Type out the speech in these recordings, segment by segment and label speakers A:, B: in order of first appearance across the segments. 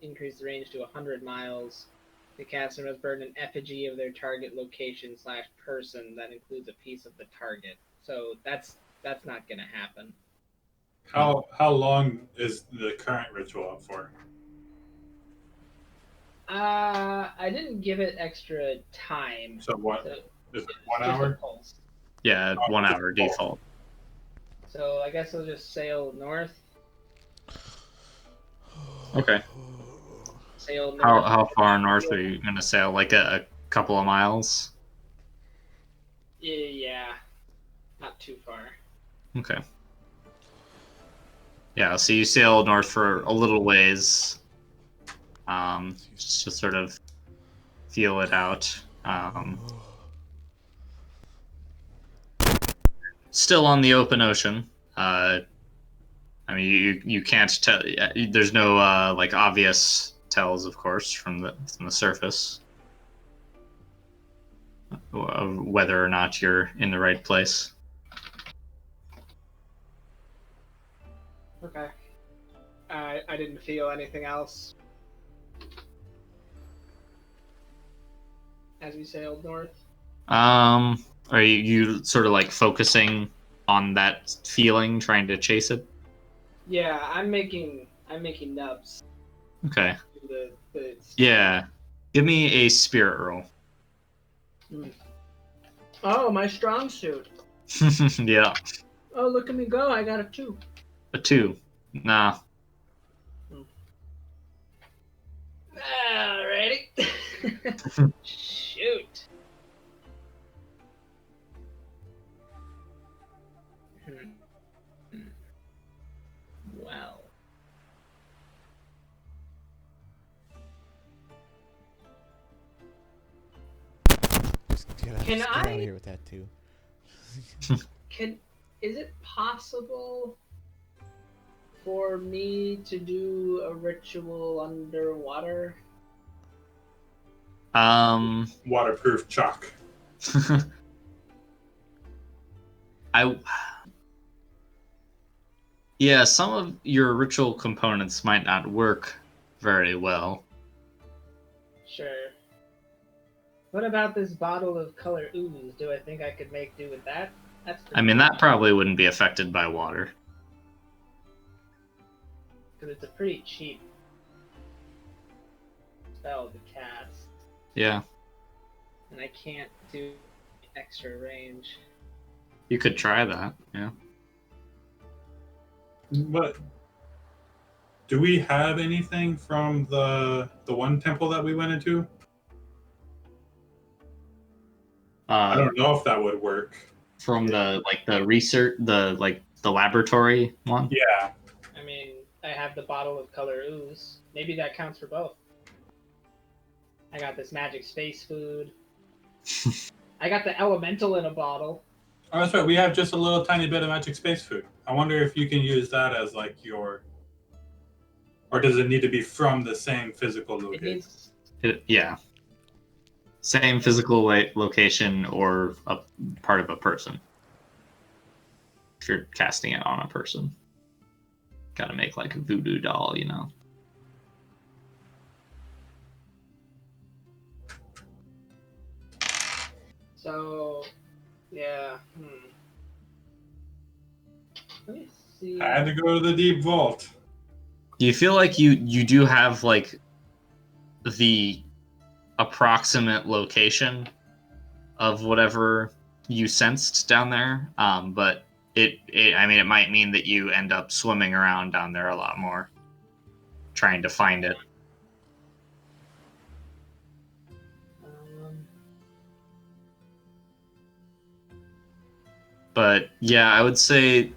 A: increase the range to 100 miles. The caster must burn an effigy of their target location/person that includes a piece of the target. So that's not gonna happen.
B: How long is the current ritual up for?
A: I didn't give it extra time.
B: So what?
A: So
B: Is it 1 hour?
C: Yeah, 1 hour default.
A: So I guess I'll just sail north.
C: Okay.
A: Sail north.
C: How far north are you gonna sail? Like a couple of miles?
A: Yeah, not too far.
C: Okay. Yeah, so you sail north for a little ways, just to sort of feel it out. Still on the open ocean. I mean, you can't tell. There's no like obvious tells, of course, from the surface, of whether or not you're in the right place.
A: Okay. I didn't feel anything else as we sailed north.
C: Are you sort of like focusing on that feeling, trying to chase it?
A: Yeah, I'm making nubs.
C: Okay.
A: The
C: Yeah. Give me a spirit roll.
A: Oh, my strong suit.
C: Yeah.
A: Oh, look at me go! I got a 2.
C: A 2. Nah.
A: Alrighty. Shoot. Well.
D: Get out of here with that too.
A: Is it possible for me to do a ritual underwater?
B: Waterproof chalk.
C: Yeah, some of your ritual components might not work very well.
A: Sure. What about this bottle of color ooze? Do I think I could make do with that?
C: I mean, that probably wouldn't be affected by water.
A: Because it's a pretty cheap spell to cast.
C: Yeah.
A: And I can't do extra range.
C: You could try that, yeah.
B: But do we have anything from the one temple that we went into? I don't know if that would work.
C: From the research, the laboratory one?
B: Yeah.
A: I mean, I have the bottle of color ooze. Maybe that counts for both. I got this magic space food. I got the elemental in a bottle.
B: Oh, that's right. We have just a little tiny bit of magic space food. I wonder if you can use that as like your... Or does it need to be from the same physical location?
C: Yeah. Same physical location or a part of a person. If you're casting it on a person. Gotta make like a voodoo doll, you know.
A: So, yeah. Let me see.
B: I had to go to the deep vault.
C: Do you feel like you do have like the approximate location of whatever you sensed down there? But I mean, it might mean that you end up swimming around down there a lot more, trying to find it. But yeah, I would say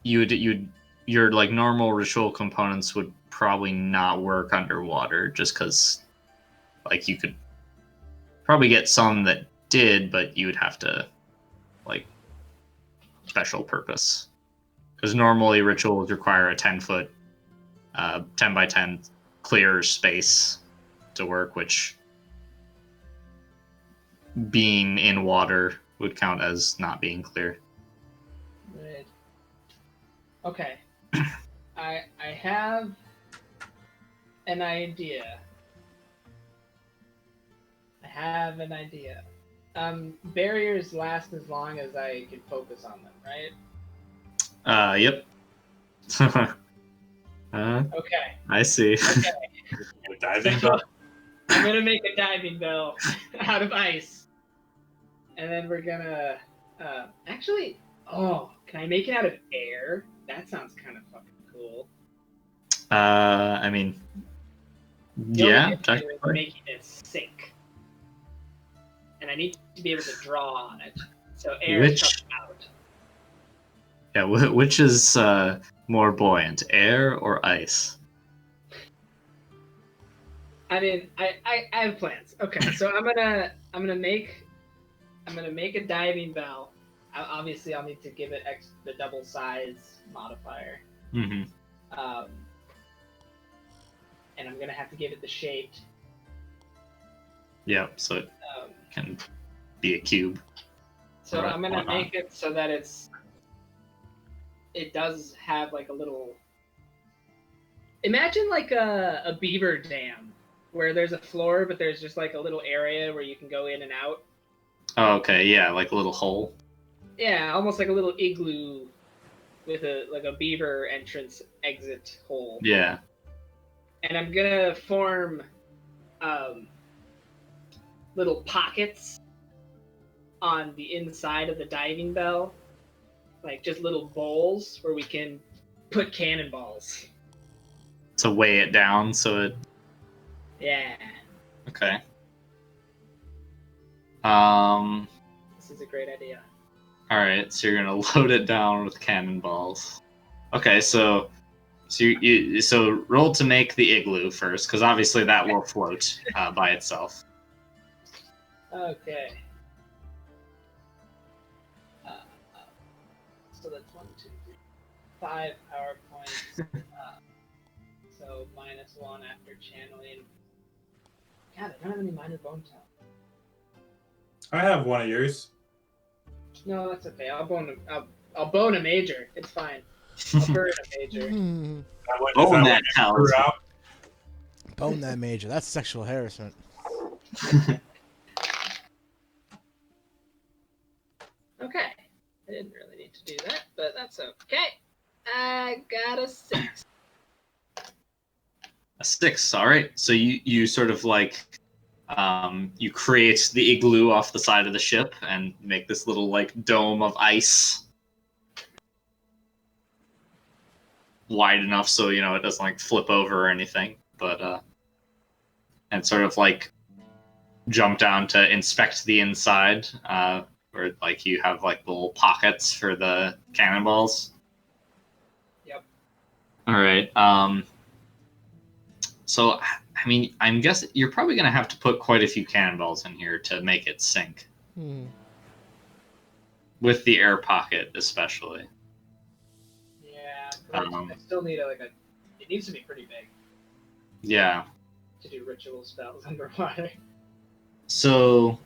C: your like normal ritual components would probably not work underwater, just because like you could probably get some that did, but you would have to like special purpose, because normally rituals require a 10-foot 10 by 10 clear space to work, which being in water would count as not being clear.
A: Right. Okay. I have an idea. I have an idea. Barriers last as long as I can focus on them, right?
C: Yep.
A: Okay.
C: I see.
A: Okay.
B: A diving
A: So,
B: bell.
A: I'm gonna make a diving bell out of ice, and then we're gonna actually. Oh, can I make it out of air? That sounds kind of fucking cool.
C: I mean,
A: The only
C: yeah,
A: issue is
C: technically.
A: making it sink, and I need to be able to draw on it, so air
C: Which-
A: comes out.
C: Yeah, which is more buoyant, air or ice?
A: I mean, I have plans. Okay, so I'm gonna make a diving bell. Obviously, I'll need to give it the double size modifier,
C: Mm-hmm.
A: And I'm gonna have to give it the shape.
C: Yeah, so it
A: Um,
C: can be a cube.
A: so
C: Right,
A: I'm gonna
C: why not?
A: make it so that it does have like a little. Imagine like a beaver dam where there's a floor, but there's just like a little area where you can go in and out.
C: Oh, okay, yeah, like a little hole.
A: Yeah, almost like a little igloo with a beaver entrance exit hole.
C: Yeah.
A: And I'm gonna form little pockets on the inside of the diving bell, like just little bowls where we can put cannonballs.
C: To weigh it down so it.
A: Yeah,
C: Okay.
A: this is a great idea.
C: Alright, so you're gonna load it down with cannonballs. Okay, so so roll to make the igloo first, because obviously that will float by itself.
A: Okay. So that's 1, 2, 3, 5 power points. So -1 after channeling. God, I don't have any minor bone talent.
B: I have one of yours.
A: No, that's okay. I'll bone a major. It's fine. I'll burn a major.
C: Bone that talent.
D: Bone that major. That's sexual harassment.
A: Okay. I didn't really need to do that, but that's okay. I got a 6.
C: A 6, alright. So you sort of like you create the igloo off the side of the ship and make this little like dome of ice wide enough so it doesn't like flip over or anything, but and sort of like jump down to inspect the inside, where like you have like little pockets for the cannonballs.
A: Yep.
C: All right. So I mean, I'm guessing you're probably gonna have to put quite a few cannonballs in here to make it sink, with the air pocket especially.
A: Yeah, but I still need it needs to be pretty big
C: Yeah.
A: to do ritual spells underwater.
C: So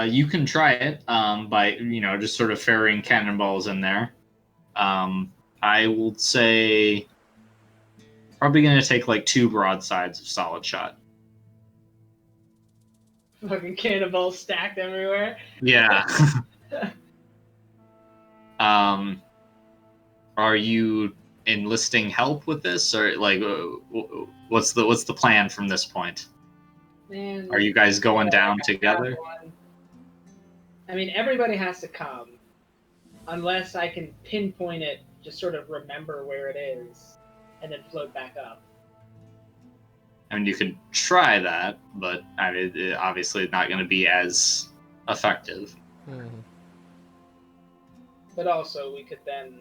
C: you can try it by just sort of ferrying cannonballs in there. I would say probably going to take like 2 broadsides of solid shot.
A: Fucking cannonballs stacked everywhere.
C: Yeah. Are you enlisting help with this, or like what's the plan from this point?
A: Man,
C: Are you guys going down
A: I
C: together?
A: I mean, everybody has to come, unless I can pinpoint it, just sort of remember where it is, and then float back up.
C: I mean, you could try that, but I mean, obviously not going to be as effective.
A: But also, we could then.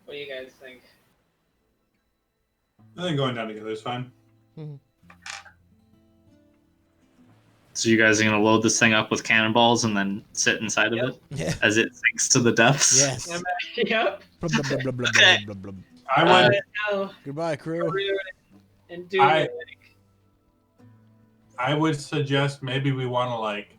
A: What do you guys think?
B: I think going down together is fine.
C: So you guys are going to load this thing up with cannonballs and then sit inside of it
D: Yeah.
C: as it sinks to the depths?
D: Yes.
A: Yep.
D: Blah, blah, blah, blah, blah,
C: Okay.
D: blah, blah, blah.
B: I would.
A: No,
D: Goodbye, crew.
A: and do
B: I would suggest maybe we want to like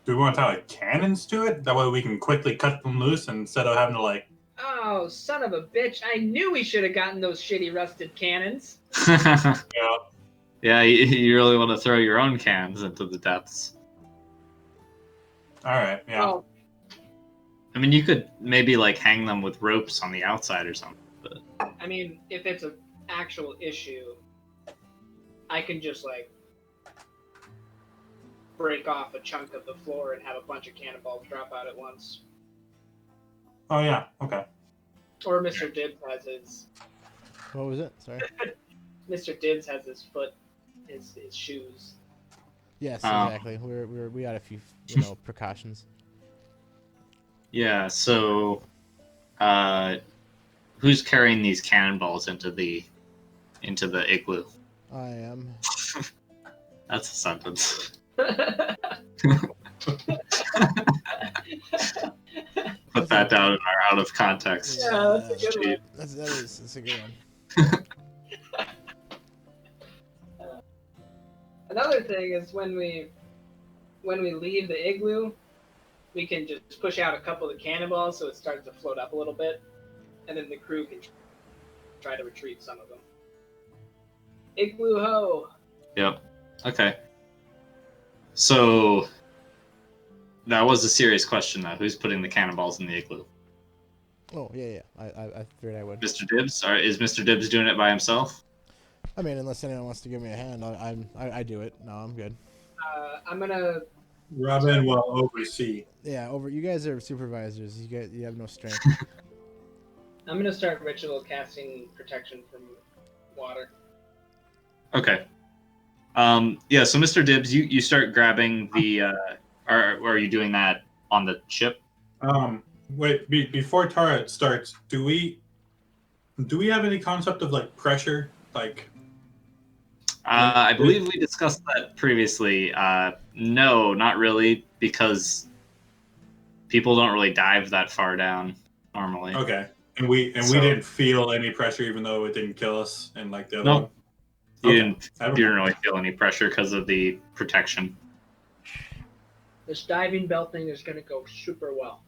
B: Do we want to tie like cannons to it? That way we can quickly cut them loose instead of having to like.
A: Oh, son of a bitch! I knew we should have gotten those shitty rusted cannons.
B: Yeah.
C: Yeah, you really want to throw your own cans into the depths.
B: All right. Yeah.
A: Oh,
C: I mean, you could maybe like hang them with ropes on the outside or something. But
A: I mean, if it's an actual issue, I can just like break off a chunk of the floor and have a bunch of cannonballs drop out at once.
B: Oh yeah. Okay.
A: Or Mr. Dibbs has his.
D: What was it? Sorry.
A: Mr. Dibbs has his foot, his shoes.
D: Yes,
C: Oh.
D: exactly. We got a few, precautions.
C: yeah, so who's carrying these cannonballs into the igloo?
D: I am.
C: That's a sentence. Put that down in our out of context.
A: Yeah, that's a good one.
D: That's a good one.
A: Another thing is when we leave the igloo, we can just push out a couple of cannonballs so it starts to float up a little bit, and then the crew can try to retrieve some of them. Igloo ho!
C: Yep. Okay. So that was a serious question, though. Who's putting the cannonballs in the igloo?
D: Oh yeah. I figured I would.
C: Mr. Dibbs? Or is Mr. Dibbs doing it by himself?
D: I mean, unless anyone wants to give me a hand, I do it. No, I'm good.
A: I'm gonna.
B: Robin will oversee.
D: Yeah, you guys are supervisors. You have no strength.
A: I'm gonna start ritual casting protection from water.
C: Okay. Yeah, so Mr. Dibbs, you start grabbing the or are you doing that on the ship?
B: Wait. Before Tara starts, do we have any concept of like pressure? Like.
C: I believe we discussed that previously. No, not really, because people don't really dive that far down normally.
B: Okay. And we
C: So-
B: didn't feel any pressure, even though it didn't kill us, and like the other
C: Nope.
B: one.
C: You
B: Okay.
C: didn't
B: Never
C: you didn't
B: mind.
C: really feel any pressure because of the protection.
A: This diving bell thing is gonna go super well.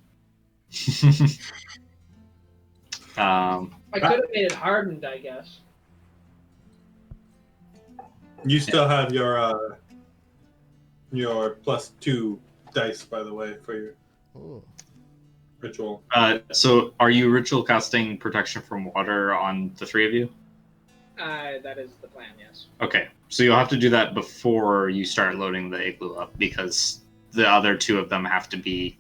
A: I could have made it hardened, I guess.
B: You still have your +2 dice, by the way, for your
D: Ooh.
B: ritual.
C: So are you ritual casting protection from water on the three of you?
A: That is the plan, yes.
C: Okay, so you'll have to do that before you start loading the igloo up, because the other two of them have to be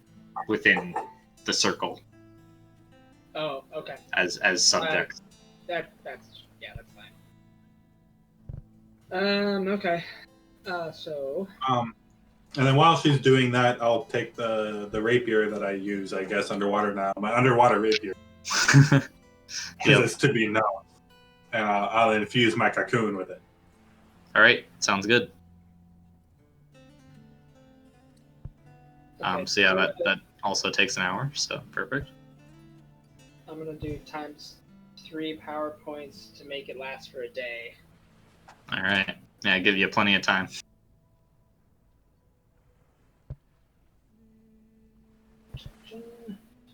C: within the circle
A: Oh, okay.
C: as subjects.
A: That's fine. Okay. So
B: And then while she's doing that, I'll take the rapier that I use, I guess, underwater now. My underwater rapier, because
C: Yep.
B: it's to be known. And I'll infuse my cocoon with it.
C: All right, sounds good.
A: okay,
C: So yeah, that also takes an hour, so perfect.
A: I'm gonna do ×3 power points to make it last for a day.
C: All right, yeah, give you plenty of time.
A: 2,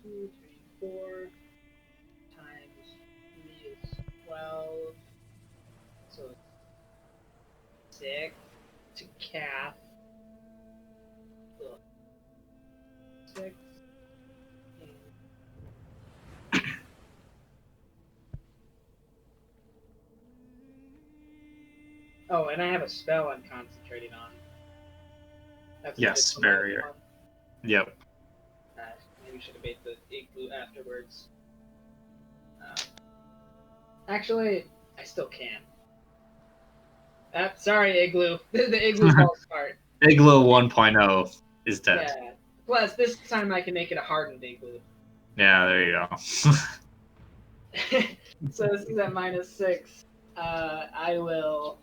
A: 3, 4 times 3 is 12. So 6 to cast. 6. Oh, and I have a spell I'm concentrating on. That's a
C: Yes,
A: diplomatic
C: barrier.
A: one.
C: Yep.
A: Maybe should have made the igloo afterwards. Actually, I still can. Sorry, igloo. The igloo falls apart.
C: Igloo 1.0 is dead.
A: Yeah. Plus, this time I can make it a hardened igloo.
C: Yeah, there you go.
A: So this is at -6. I will.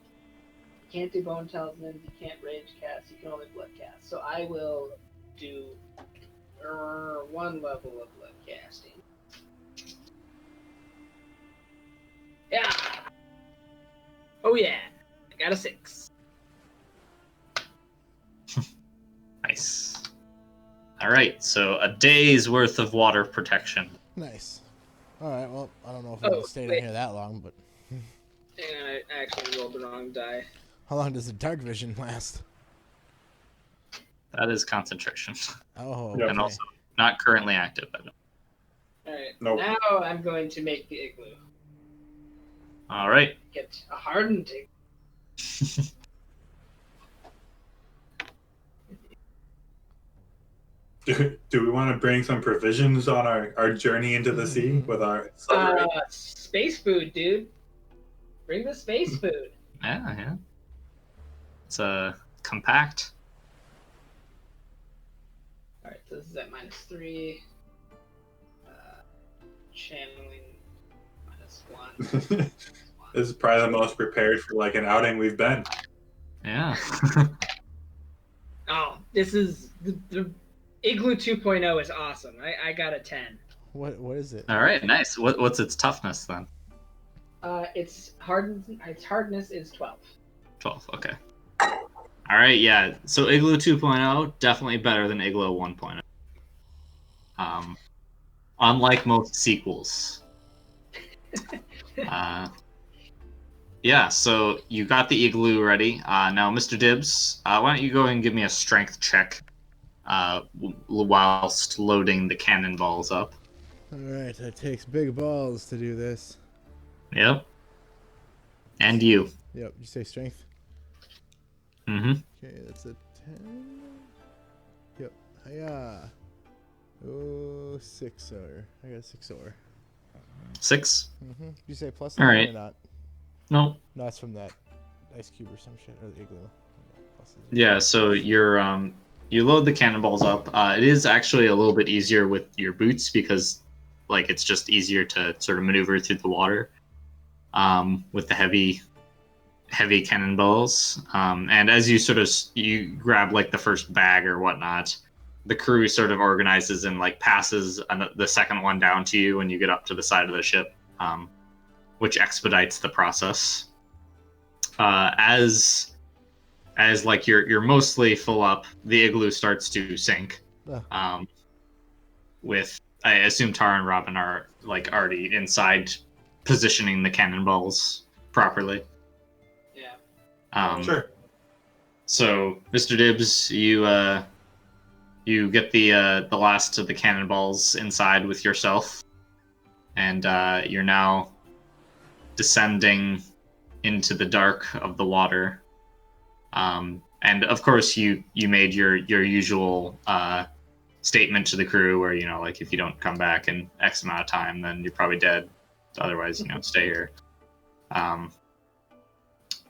A: You can't do bone talismans. You can't rage cast. You can only blood cast. So I will do 1 level of blood casting. Yeah. Oh yeah. I got a 6.
C: Nice. All right, so a day's worth of water protection.
D: Nice. All right. Well, I don't know if I'm gonna stay down here that long, but
A: Hang on, I actually rolled the wrong die.
D: how long does the dark vision last?
C: That is concentration,
D: Oh,
B: Yep.
C: and
D: okay.
C: also not currently active. I don't.
A: Alright,
B: Nope.
A: now I'm going to make the igloo.
C: All right.
A: Get a hardened igloo.
B: Do we want to bring some provisions on our journey into the sea with our submarine?
A: Space food, dude. Bring the space food.
C: Yeah. It's compact.
A: Alright, so this is at -3. Channeling -1.
B: This is probably the most prepared for like an outing we've been.
C: Yeah.
A: Oh, this is the Igloo 2.0 is awesome. I got a 10.
D: What is it?
C: All right, nice. What's its toughness then?
A: Its hardness is 12.
C: 12. Okay. All right, yeah. So Igloo 2.0 definitely better than Igloo 1.0. Unlike most sequels. Yeah, so you got the igloo ready. Now, Mr. Dibbs, why don't you go and give me a strength check whilst loading the cannonballs up.
D: All right. It takes big balls to do this.
C: Yep. And you.
D: Yep. You say strength.
C: Mm-hmm.
D: Okay, that's a 10. Yep. Hiya. Oh, 6 or I got a 6 or.
C: 6?
D: Mm-hmm. Did you say plus
C: All
D: 9
C: right.
D: or not?
C: No.
D: No, it's from that ice cube or some shit, or the igloo. Pluses.
C: Yeah, so you load the cannonballs up. It is actually a little bit easier with your boots because like it's just easier to sort of maneuver through the water with the heavy cannonballs. And as you you grab like the first bag or whatnot, the crew sort of organizes and like passes the second one down to you when you get up to the side of the ship, which expedites the process. As like you're mostly full up, the igloo starts to sink. With I assume Tara and Robin are like already inside, positioning the cannonballs properly.
A: Yeah.
B: Sure.
C: So, Mr. Dibbs, you get the last of the cannonballs inside with yourself, and you're now descending into the dark of the water. And of course, you made your usual statement to the crew, where like if you don't come back in X amount of time, then you're probably dead. Otherwise, stay here.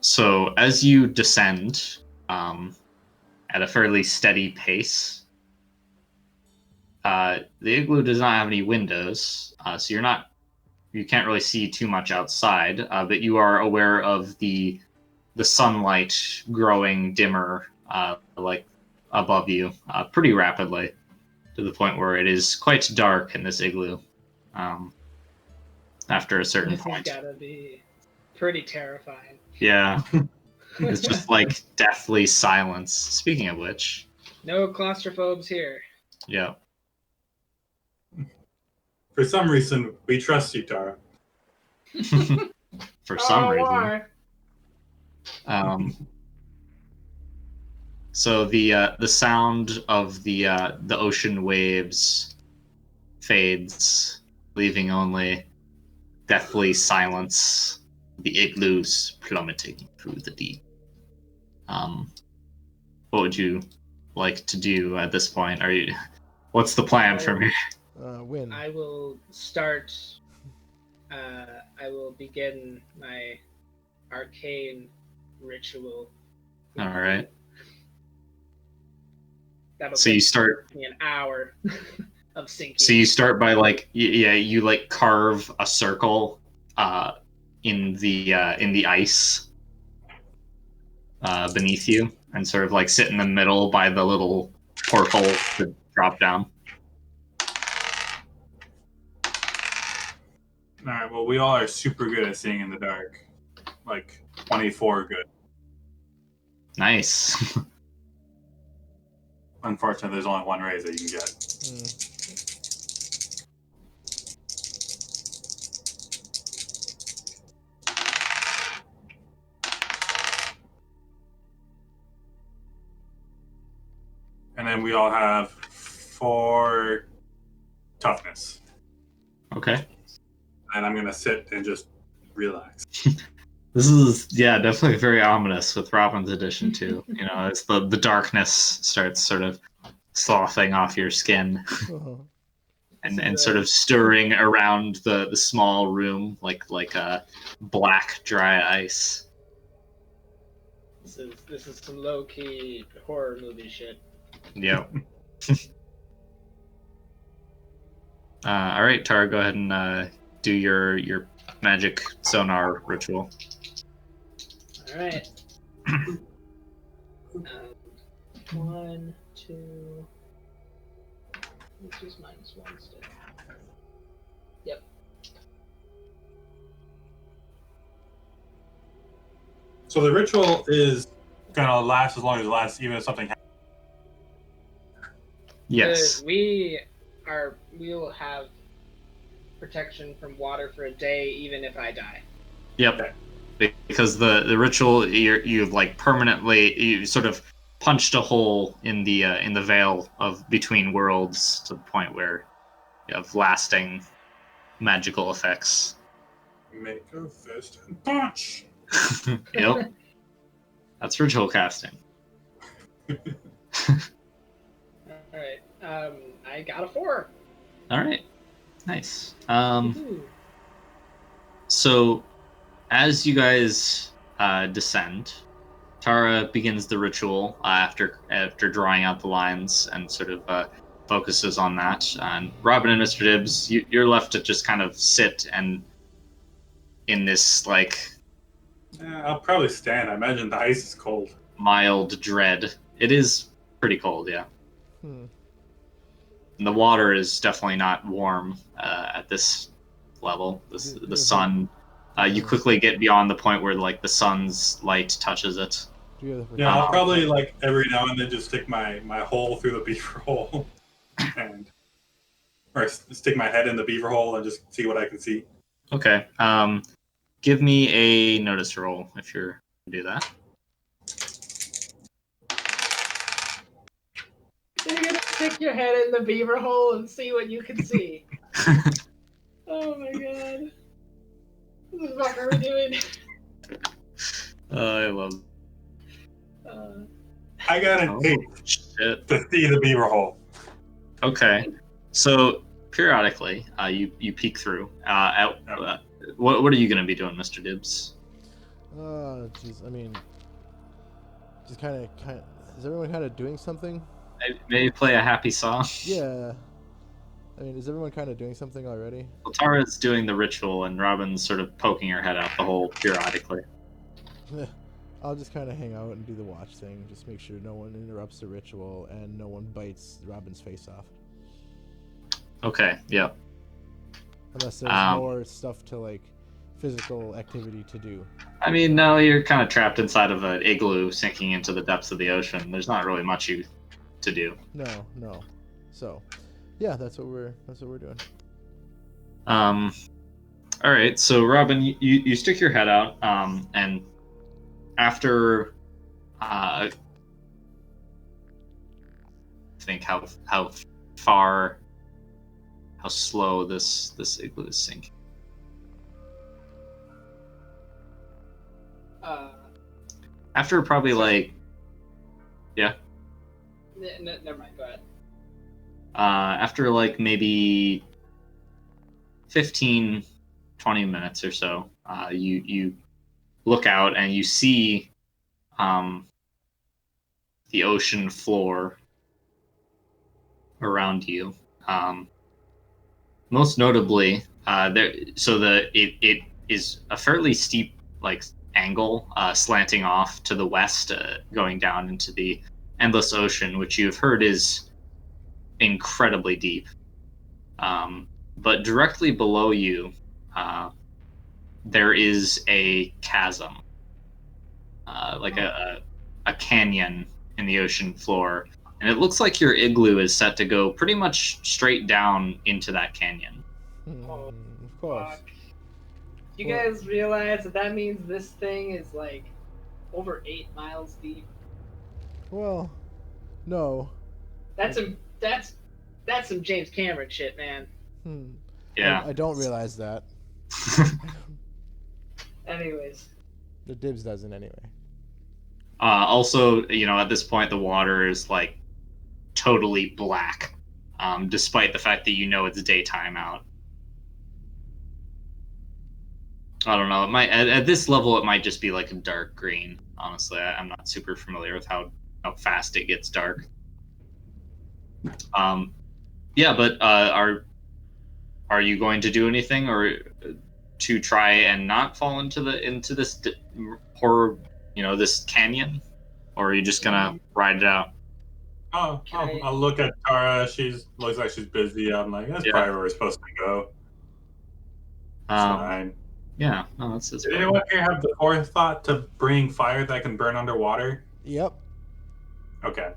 C: So as you descend at a fairly steady pace, the igloo does not have any windows, so you can't really see too much outside, but you are aware of the sunlight growing dimmer, like above you, pretty rapidly, to the point where it is quite dark in this igloo. After a certain
A: This has
C: point,
A: gotta be pretty terrifying.
C: yeah, it's just like deathly silence. Speaking of which,
A: No claustrophobes here.
C: yeah.
B: For some reason, we trust you, Tara.
C: For some reason.
A: Why?
C: So the sound of the ocean waves fades, leaving only deathly silence. The igloos plummeting through the deep. What would you like to do at this point? What's the plan from here?
D: Win.
A: I will start. I will begin my arcane ritual.
C: All right.
A: That'll
C: So you
A: take
C: start.
A: me an hour of sinking.
C: So you start by you like carve a circle in the ice beneath you, and sort of like sit in the middle by the little porthole to drop down.
B: All right. Well, we all are super good at seeing in the dark. Like 24 good.
C: Nice.
B: Unfortunately, there's only one raise that you can get. And then we all have 4 toughness.
C: Okay.
B: And I'm gonna sit and just relax.
C: This is definitely very ominous with Robin's addition too. You know, as the darkness starts sort of sloughing off your skin and sort of stirring around the small room like a black dry ice.
A: This is some low key horror movie shit.
C: Yep. All right, Tara, go ahead and do your magic sonar ritual.
A: All right. 1, 2. Which is -1 still. Yep.
B: So the ritual is gonna last as long as it lasts, even if something happens.
C: Yes.
A: We will have protection from water for a day, even if I die.
C: Yep. Because the ritual, you've like permanently, you sort of punched a hole in the veil of between worlds to the point where you have lasting magical effects.
B: Make a fist and punch.
C: Yep. That's ritual casting.
A: Alright. I got a 4.
C: Alright. Nice. So as you guys descend, Tara begins the ritual after drawing out the lines and sort of focuses on that. And Robin and Mr. Dibbs, you're left to just kind of sit and in this like
B: I'll probably stand. I imagine the ice is cold.
C: mild dread. It is pretty cold, yeah.
D: Hmm.
C: And the water is definitely not warm at this level. The sun, you quickly get beyond the point where like the sun's light touches it.
B: Yeah, I'll probably like every now and then just stick my hole through the beaver hole, or stick my head in the beaver hole and just see what I can see.
C: Okay. Give me a notice roll if you're gonna do that.
A: You're gonna stick your head in the beaver hole and see what you can see. Oh my god. What the fuck are we doing?
C: I love.
B: I got an 8
C: shit.
B: to see the beaver hole.
C: Okay. So periodically, you peek through. What are you gonna be doing, Mr. Dibbs?
D: Jeez. I mean, just kind of. Is everyone kind of doing something?
C: Maybe play a happy song.
D: Yeah. I mean, is everyone kind of doing something already?
C: Well, Tara's doing the ritual, and Robin's sort of poking her head out the hole periodically.
D: I'll just kind of hang out and do the watch thing. Just make sure no one interrupts the ritual and no one bites Robin's face off.
C: Okay. Yeah.
D: Unless there's more stuff to like physical activity to do.
C: I mean, no, you're kind of trapped inside of an igloo sinking into the depths of the ocean. There's not really much to do.
D: No. So, yeah, that's what we're doing.
C: All right. So, Robin, you stick your head out, and after think how slow this igloo is sinking. After probably like, yeah.
A: Never mind. Go ahead.
C: After like maybe 15, 20 minutes or so, you look out and you see the ocean floor around you. Most notably, it is a fairly steep like angle slanting off to the west, going down into the endless ocean, which you've heard is incredibly deep. But directly below you, there is a chasm, like a canyon in the ocean floor, And it looks like your igloo is set to go pretty much straight down into that canyon.
A: Oh,
D: Of course.
A: fuck. You
D: Well-
A: guys realize that means this thing is like over 8 miles deep?
D: Well, no.
A: That's some James Cameron shit, man.
C: Yeah.
D: I don't realize that.
A: Anyways,
D: The Dibs doesn't anyway.
C: Also, at this point, the water is like totally black, despite the fact that it's daytime out. I don't know. It might at this level, it might just be like a dark green. Honestly, I'm not super familiar with how fast it gets dark. Yeah, but are you going to do anything or to try and not fall into this horror, this canyon, or are you just gonna ride it out?
B: I'll look at Tara. Looks like she's busy. I'm like, that's probably where we're supposed to go. It's fine.
C: Yeah, no, that's
B: Did anyone here have the forethought to bring fire that can burn underwater?
D: Yep.
B: Okay.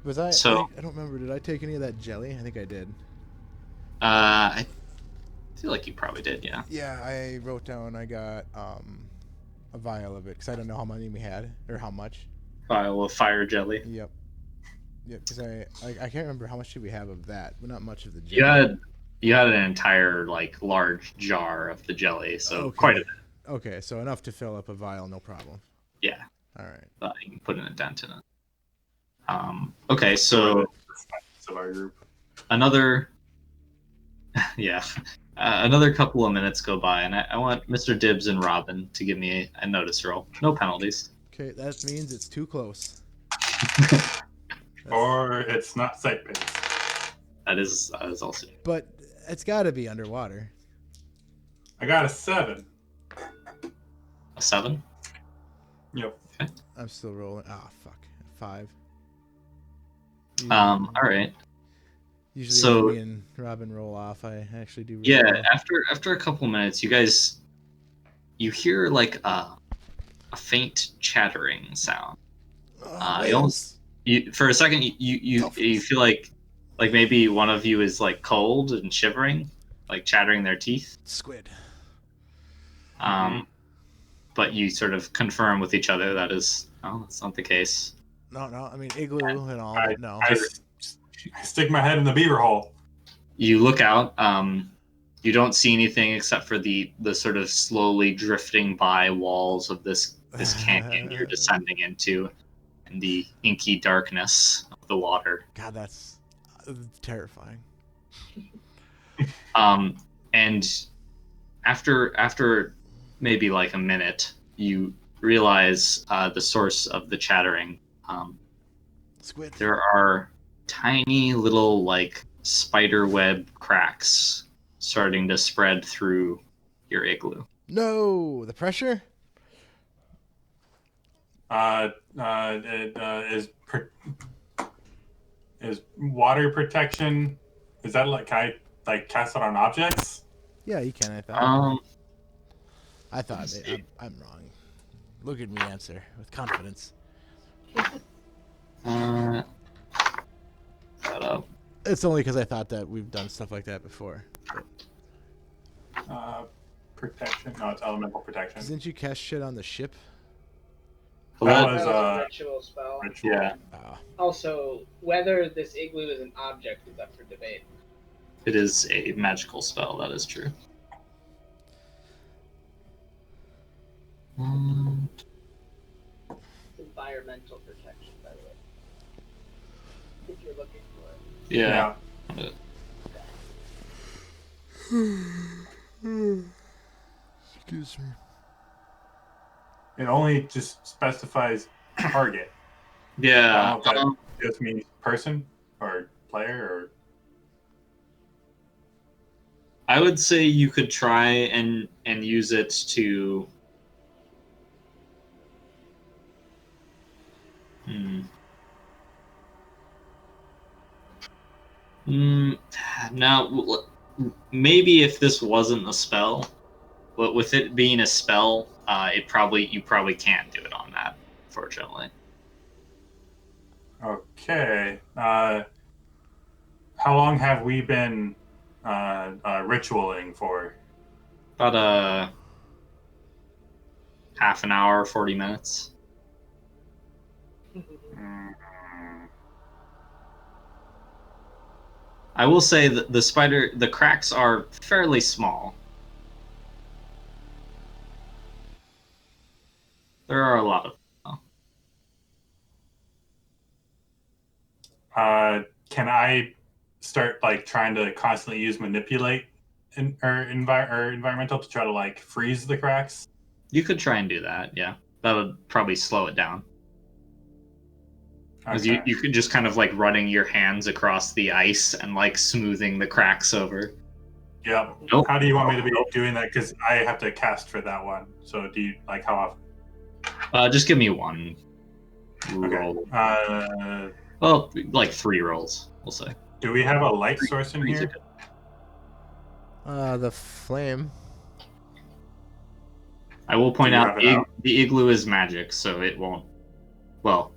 D: Was I?
C: So-
D: I don't remember. Did I take any of that jelly? I think I did.
C: I feel like you probably did, yeah.
D: Yeah, I wrote down. I got a vial of it because I don't know how many we had or how much.
C: Vial of fire jelly.
D: Yep. Yep. Because I can't remember how much did we have of that. But not much of the jelly.
C: You had an entire large jar of the jelly, so
D: Okay.
C: quite a bit.
D: Okay, so enough to fill up a vial, no problem.
C: Yeah,
D: All right.
C: you can put in a dent in it. Okay, so
B: Of our group.
C: another another couple of minutes go by, and I want Mr. Dibs and Robin to give me a notice roll. No penalties.
D: Okay, that means it's too close.
B: Or it's not sight based.
C: That is also
D: But it's got to be underwater.
B: I got a 7.
C: a 7.
B: Yep.
D: I'm still rolling. Ah, fuck. 5.
C: All right.
D: Usually,
C: so-
D: when me and Robin roll off, I actually do. Really
C: Yeah,
D: well.
C: after a couple minutes, you hear like a faint chattering sound. You almost for a second you feel like maybe one of you is like cold and shivering, like chattering their teeth.
D: Squid.
C: But you sort of confirm with each other that's not the case.
D: No. I mean igloo and all, but no.
B: I stick my head in the beaver hole.
C: You look out. You don't see anything except for the sort of slowly drifting by walls of this canyon you're descending into, and the inky darkness of the water.
D: God, that's terrifying.
C: And after maybe like a minute, you realize the source of the chattering.
D: Squid.
C: There are tiny little like spider web cracks starting to spread through your igloo.
D: No, the pressure.
B: Is water protection? Is that like can I cast it on objects?
D: Yeah, you can. I thought.
C: Um,
D: I'm wrong. Look at me answer with confidence.
C: shut up.
D: It's only because I thought that we've done stuff like that before.
B: Protection? No, it's elemental protection.
D: Didn't you cast shit on the ship?
C: Well,
B: That
C: that-
B: was
A: a ritual spell.
B: ritual.
C: yeah,
D: Oh,
A: Also, whether this igloo is an object is up for debate.
C: it is a magical spell. That is true.
A: It's environmental protection, by the way. If you're looking for it.
C: Yeah.
D: excuse me.
B: It only just specifies target.
C: Yeah.
B: I don't know if that just means person or player or.
C: I would say you could try and use it to. Now, maybe if this wasn't a spell, but with it being a spell, you probably can't do it on that. unfortunately.
B: Okay. How long have we been ritualing for?
C: About a half an hour, 40 minutes.
B: Mm,
C: I will say that the cracks are fairly small. There are a lot of them.
B: Can I start like trying to constantly use manipulate or environmental to try to like freeze the cracks?
C: You could try and do that, yeah. That would probably slow it down. Because
B: Okay.
C: you could just kind of like running your hands across the ice and like smoothing the cracks over.
B: Yep.
C: Nope.
B: How do you want me to be doing that? Because I have to cast for that one. So do you like how often?
C: Just give me one
B: Okay.
C: roll.
B: Well,
C: like 3 rolls, we'll say.
B: do we have a light source in here?
D: The flame.
C: I will point
B: Do you
C: out
B: have it out?
C: the igloo is magic, so it won't. Well,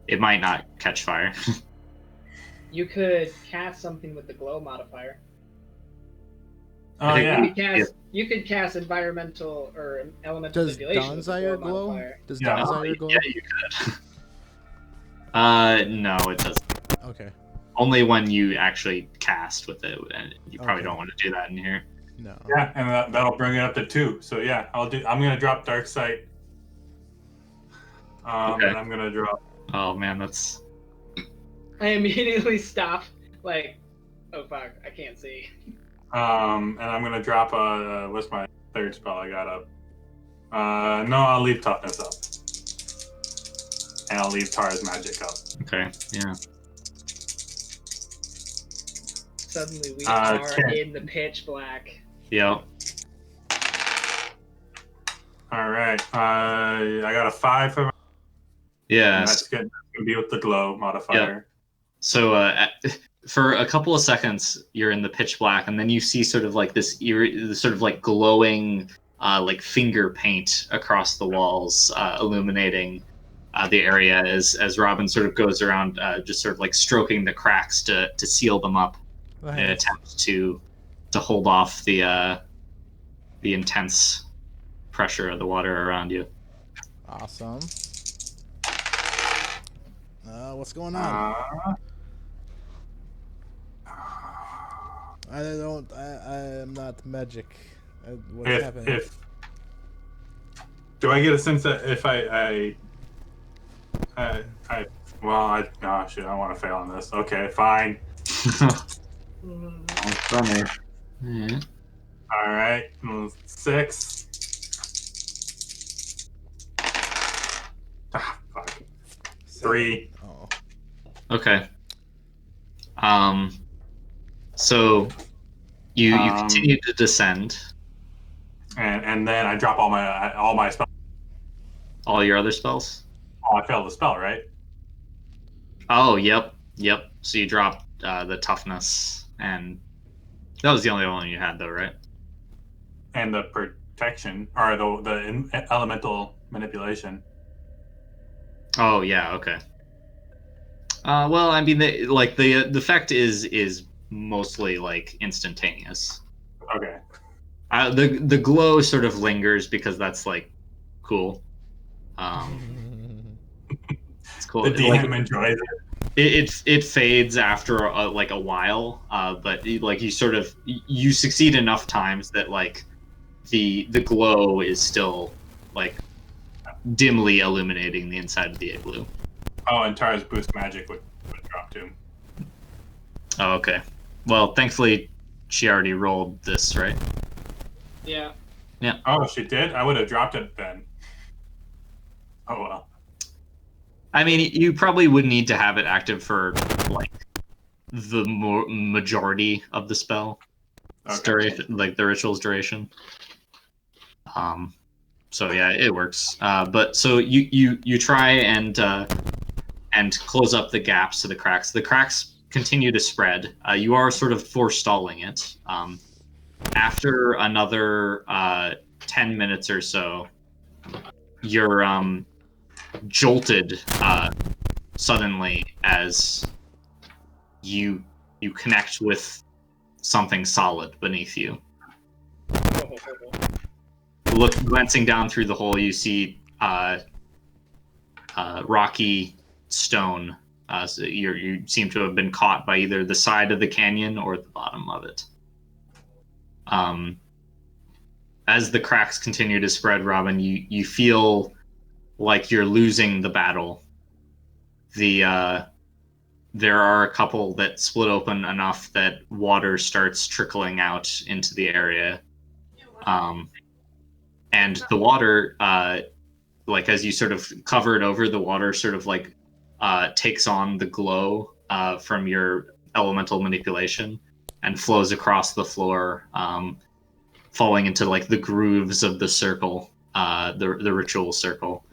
C: it might not catch fire.
A: You could cast something with the glow modifier.
B: Oh
C: think
B: yeah.
A: You could cast environmental or elemental
D: Does
A: manipulation with the
D: Dawn's
A: glow
D: glow?
A: modifier.
D: Does
B: Yeah.
D: Dawn's glow?
C: Yeah, you could. No, it doesn't.
D: Okay.
C: Only when you actually cast with it, and you probably
D: Okay.
C: don't want to do that in here.
D: No.
B: Yeah, and that'll bring it up to 2. So yeah, I'm gonna drop Dark Sight.
C: Okay.
B: And I'm gonna drop.
C: Oh man, that's
A: I immediately stop. Like, oh fuck, I can't see.
B: And I'm gonna drop what's my third spell I got up? No, I'll leave toughness up. And I'll leave Tara's magic up.
C: okay. Yeah.
A: Suddenly we
B: Okay.
A: are in the pitch black.
C: Yep.
B: All right. I got a 5 for my.
C: Yeah.
B: That's good. That's gonna be with the glow modifier.
C: So for a couple of seconds, you're in the pitch black, and then you see sort of like this sort of like glowing, like finger paint across the walls, illuminating the area as Robin sort of goes around, just sort of like stroking the cracks to seal them up in an attempt to hold off the intense pressure of the water around you.
D: Awesome. What's going on? I am not magic. What's happening?
B: Do I get a sense that if oh shit, I want to fail on this. Okay, fine.
C: Funny. Yeah.
B: All right, 6. Fuck. 3.
D: Oh.
C: Okay. So you continue to descend.
B: And then I drop all my spells.
C: All your other spells?
B: Oh, I failed the spell, right?
C: Oh, yep. So you dropped the toughness, and that was the only one you had, though, right?
B: And the protection, or the elemental manipulation.
C: Oh, yeah. Okay. Well, I mean, the effect is mostly like instantaneous.
B: Okay.
C: The glow sort of lingers because that's like cool. It's cool.
B: The DM enjoys it.
C: It fades after like a while, but like you succeed enough times that like the glow is still like dimly illuminating the inside of the igloo.
B: Oh, and Tara's boost magic would drop too.
C: Oh, okay. Well, thankfully she already rolled this, right?
A: Yeah.
B: Oh, she did? I would have dropped it then. Oh well.
C: I mean, you probably would need to have it active for like the majority of the spell, duration, like the ritual's duration. So yeah, it works. But so you try and close up the gaps to the cracks. The cracks continue to spread. You are sort of forestalling it. After another 10 minutes or so, jolted suddenly as you connect with something solid beneath you. Glancing down through the hole, you see rocky stone. So you seem to have been caught by either the side of the canyon or the bottom of it. As the cracks continue to spread, Robin, you feel like you're losing the battle. There are a couple that split open enough that water starts trickling out into the area. And the water, like as you sort of cover it over, the water sort of like takes on the glow from your elemental manipulation and flows across the floor, falling into like the grooves of the circle, the ritual circle.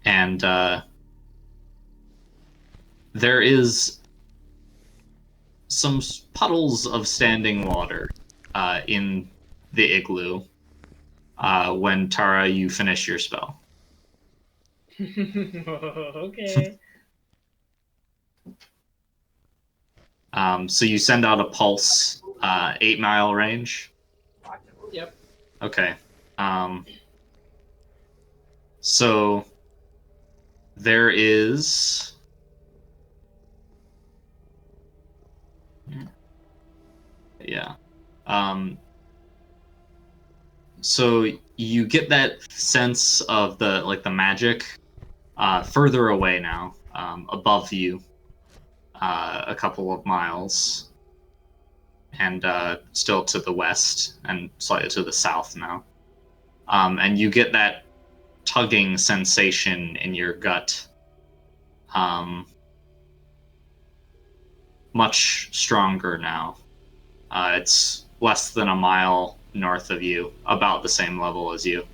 C: And there is some puddles of standing water in the igloo when, Tara, you finish your spell.
A: Okay.
C: So you send out a pulse, 8 mile range?
A: Yep.
C: Okay. So there is... Yeah. So you get that sense of the magic further away now, above you, a couple of miles, and still to the west and slightly to the south now. And you get that tugging sensation in your gut, much stronger now. It's less than a mile north of you, about the same level as you.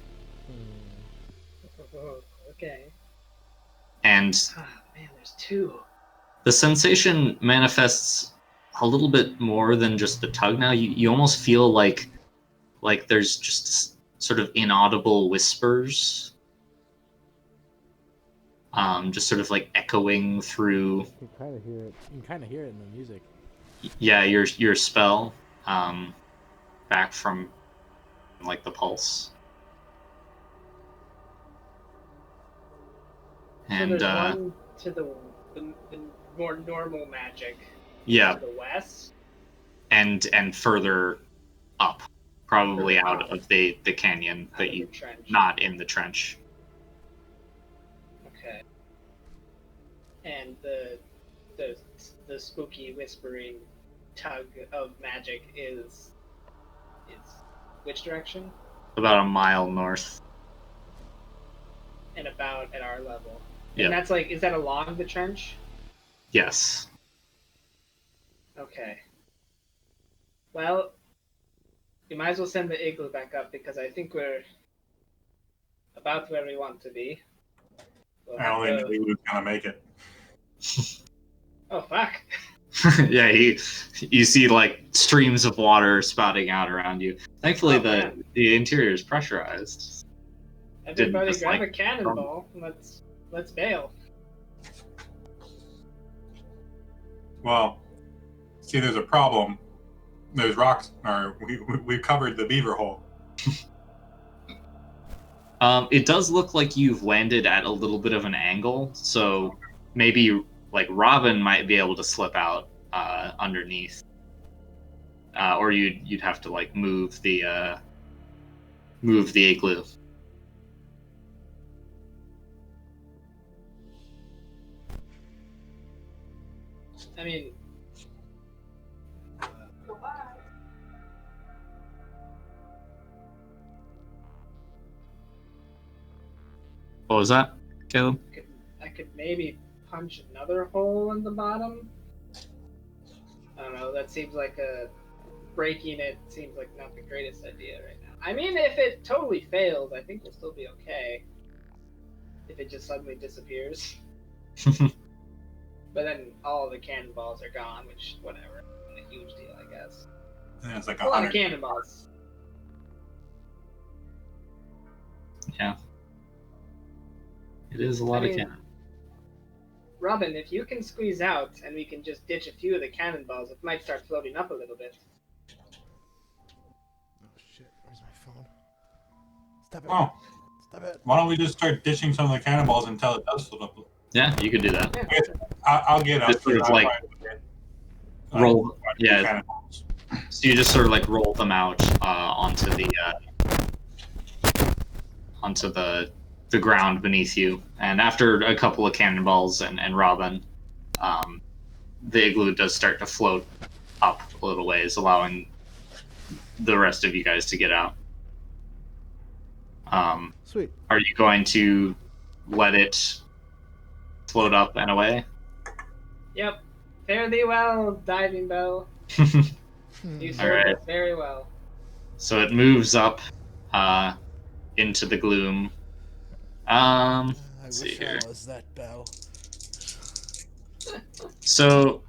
A: Okay.
C: And
A: Ah, man, there's two.
C: the sensation manifests a little bit more than just the tug now. You almost feel like there's just sort of inaudible whispers, just sort of like echoing through.
E: You can kind of hear it. You can kind of hear it in the music.
C: Yeah, your spell, back from like the pulse. And
A: so there's one to the more normal magic.
C: yeah,
A: To the west.
C: and further up, probably
A: Further
C: out
A: up.
C: of the canyon,
A: Out
C: but
A: of
C: you
A: the trench.
C: not in the trench.
A: Okay. And the spooky whispering tug of magic is which direction?
C: About a mile north.
A: And about at our level.
C: Yep.
A: And that's like, is that along the trench?
C: Yes.
A: Okay. Well, we might as well send the igloo back up because I think we're about where we want to be. We'll
B: I don't
A: have
B: think the igloo's gonna make it.
A: Oh, fuck.
C: Yeah, you see like streams of water spouting out around you. Thankfully,
A: Oh, man.
C: the interior is pressurized.
A: Everybody
C: just,
A: grab
C: like,
A: a cannonball. Let's bail.
B: Well, see, there's a problem. There's rocks, or we covered the beaver hole.
C: It does look like you've landed at a little bit of an angle, so maybe like Robin might be able to slip out underneath, or you'd have to like move the igloo.
A: I mean,
C: What was that, Caleb?
A: I could maybe punch another hole in the bottom. I don't know. That seems like breaking it seems like not the greatest idea right now. I mean, if it totally fails, I think we'll still be okay. If it just suddenly disappears. But then all the cannonballs are gone, which, whatever. Not a huge deal, I guess.
B: And it's like
A: A lot of
B: 100.
A: cannonballs.
C: Yeah. It is a lot
A: I
C: of
A: mean-
C: cannon.
A: Robin, if you can squeeze out and we can just ditch a few of the cannonballs, it might start floating up a little bit.
D: Oh shit! Where's my phone? Stop it!
B: Oh,
D: Stop it!
B: why don't we just start dishing some of the cannonballs until it does float up?
C: Yeah, you could do that.
A: Yeah.
B: I'll get up
C: Just sort
B: here.
C: of
B: I'll
C: like
B: find
C: roll.
B: quite a few
C: Yeah.
B: cannonballs.
C: So you just sort of like roll them out onto the ground beneath you, and after a couple of cannonballs and Robin, the igloo does start to float up a little ways, allowing the rest of you guys to get out.
D: Sweet.
C: Are you going to let it float up and away?
A: Yep. Fare thee well, diving bell. You
C: All
A: served
C: right.
A: us very well.
C: So it moves up into the gloom.
D: I
C: Let's
D: wish
C: see here.
D: I was that bell.
C: So,